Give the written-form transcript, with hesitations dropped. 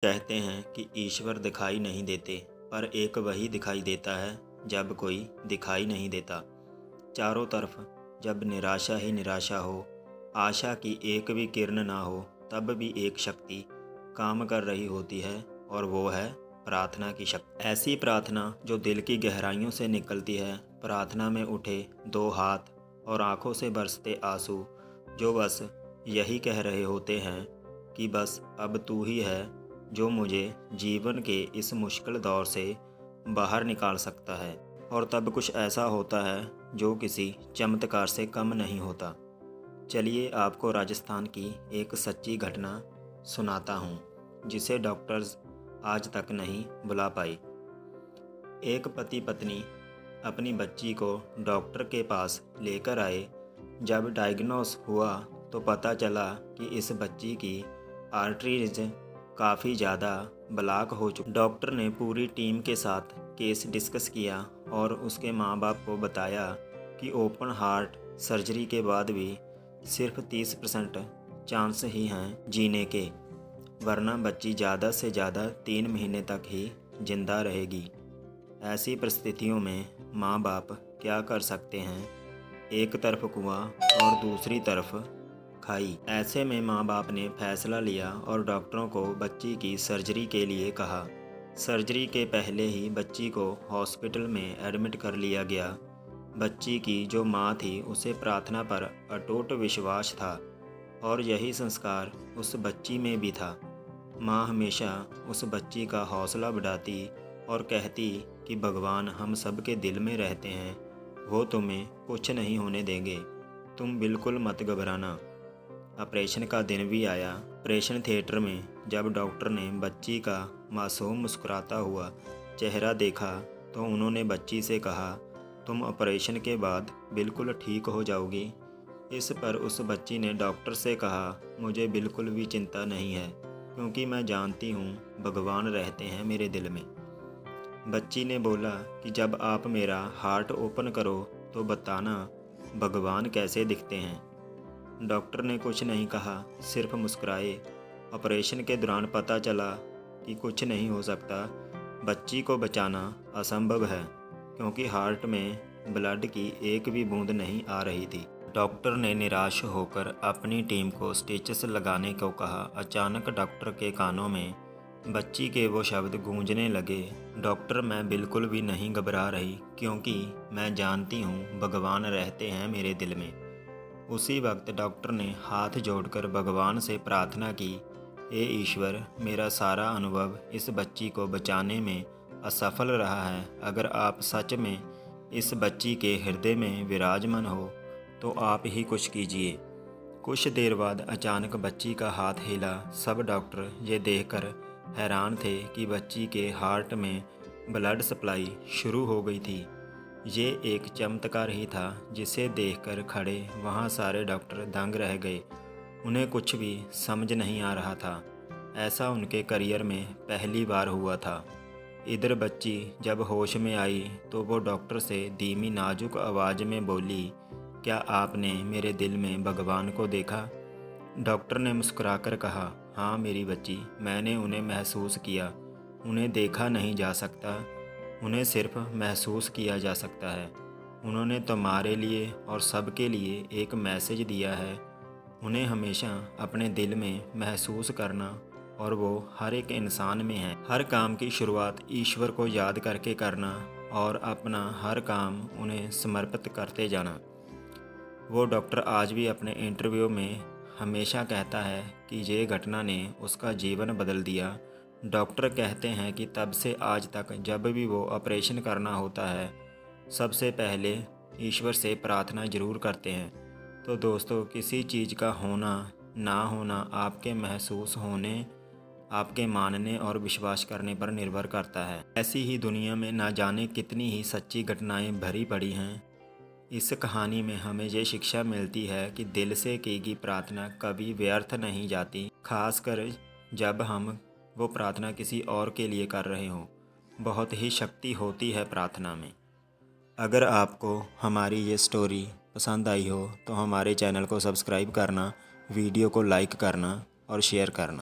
कहते हैं कि ईश्वर दिखाई नहीं देते, पर एक वही दिखाई देता है जब कोई दिखाई नहीं देता। चारों तरफ जब निराशा ही निराशा हो, आशा की एक भी किरण ना हो, तब भी एक शक्ति काम कर रही होती है और वो है प्रार्थना की शक्ति। ऐसी प्रार्थना जो दिल की गहराइयों से निकलती है। प्रार्थना में उठे दो हाथ और आंखों से बरसते आंसू जो बस यही कह रहे होते हैं कि बस अब तू ही है जो मुझे जीवन के इस मुश्किल दौर से बाहर निकाल सकता है। और तब कुछ ऐसा होता है जो किसी चमत्कार से कम नहीं होता। चलिए आपको राजस्थान की एक सच्ची घटना सुनाता हूँ जिसे डॉक्टर्स आज तक नहीं बुला पाई। एक पति पत्नी अपनी बच्ची को डॉक्टर के पास लेकर आए। जब डायग्नोस हुआ तो पता चला कि इस बच्ची की आर्टरीज काफ़ी ज़्यादा ब्लॉक हो चुकी। डॉक्टर ने पूरी टीम के साथ केस डिस्कस किया और उसके माँ बाप को बताया कि ओपन हार्ट सर्जरी के बाद भी सिर्फ 30% चांस ही हैं जीने के, वरना बच्ची ज़्यादा से ज़्यादा 3 महीने तक ही जिंदा रहेगी। ऐसी परिस्थितियों में माँ बाप क्या कर सकते हैं? एक तरफ कुआं और दूसरी तरफ खाई। ऐसे में माँ बाप ने फैसला लिया और डॉक्टरों को बच्ची की सर्जरी के लिए कहा। सर्जरी के पहले ही बच्ची को हॉस्पिटल में एडमिट कर लिया गया। बच्ची की जो माँ थी उसे प्रार्थना पर अटूट विश्वास था और यही संस्कार उस बच्ची में भी था। माँ हमेशा उस बच्ची का हौसला बढ़ाती और कहती कि भगवान हम सब के दिल में रहते हैं, वो तुम्हें कुछ नहीं होने देंगे, तुम बिल्कुल मत घबराना। ऑपरेशन का दिन भी आया। ऑपरेशन थिएटर में जब डॉक्टर ने बच्ची का मासूम मुस्कुराता हुआ चेहरा देखा तो उन्होंने बच्ची से कहा, तुम ऑपरेशन के बाद बिल्कुल ठीक हो जाओगी। इस पर उस बच्ची ने डॉक्टर से कहा, मुझे बिल्कुल भी चिंता नहीं है क्योंकि मैं जानती हूँ भगवान रहते हैं मेरे दिल में। बच्ची ने बोला कि जब आप मेरा हार्ट ओपन करो तो बताना भगवान कैसे दिखते हैं। डॉक्टर ने कुछ नहीं कहा, सिर्फ मुस्कुराए। ऑपरेशन के दौरान पता चला कि कुछ नहीं हो सकता, बच्ची को बचाना असंभव है क्योंकि हार्ट में ब्लड की एक भी बूंद नहीं आ रही थी। डॉक्टर ने निराश होकर अपनी टीम को स्टिचेस लगाने को कहा। अचानक डॉक्टर के कानों में बच्ची के वो शब्द गूंजने लगे, डॉक्टर मैं बिल्कुल भी नहीं घबरा रही क्योंकि मैं जानती हूँ भगवान रहते हैं मेरे दिल में। उसी वक्त डॉक्टर ने हाथ जोड़कर भगवान से प्रार्थना की, हे ईश्वर, मेरा सारा अनुभव इस बच्ची को बचाने में असफल रहा है। अगर आप सच में इस बच्ची के हृदय में विराजमान हो तो आप ही कुछ कीजिए। कुछ देर बाद अचानक बच्ची का हाथ हिला। सब डॉक्टर ये देखकर हैरान थे कि बच्ची के हार्ट में ब्लड सप्लाई शुरू हो गई थी। ये एक चमत्कार ही था जिसे देखकर खड़े वहाँ सारे डॉक्टर दंग रह गए। उन्हें कुछ भी समझ नहीं आ रहा था। ऐसा उनके करियर में पहली बार हुआ था। इधर बच्ची जब होश में आई तो वो डॉक्टर से धीमी नाजुक आवाज़ में बोली, क्या आपने मेरे दिल में भगवान को देखा? डॉक्टर ने मुस्कुराकर कहा, हाँ मेरी बच्ची, मैंने उन्हें महसूस किया। उन्हें देखा नहीं जा सकता, उन्हें सिर्फ महसूस किया जा सकता है। उन्होंने तुम्हारे लिए और सबके लिए एक मैसेज दिया है। उन्हें हमेशा अपने दिल में महसूस करना और वो हर एक इंसान में है। हर काम की शुरुआत ईश्वर को याद करके करना और अपना हर काम उन्हें समर्पित करते जाना। वो डॉक्टर आज भी अपने इंटरव्यू में हमेशा कहता है कि ये घटना ने उसका जीवन बदल दिया। डॉक्टर कहते हैं कि तब से आज तक जब भी वो ऑपरेशन करना होता है, सबसे पहले ईश्वर से प्रार्थना जरूर करते हैं। तो दोस्तों, किसी चीज़ का होना ना होना आपके महसूस होने, आपके मानने और विश्वास करने पर निर्भर करता है। ऐसी ही दुनिया में ना जाने कितनी ही सच्ची घटनाएं भरी पड़ी हैं। इस कहानी में हमें ये शिक्षा मिलती है कि दिल से की गई प्रार्थना कभी व्यर्थ नहीं जाती, खासकर जब हम वो प्रार्थना किसी और के लिए कर रहे हों। बहुत ही शक्ति होती है प्रार्थना में। अगर आपको हमारी ये स्टोरी पसंद आई हो तो हमारे चैनल को सब्सक्राइब करना, वीडियो को लाइक करना और शेयर करना।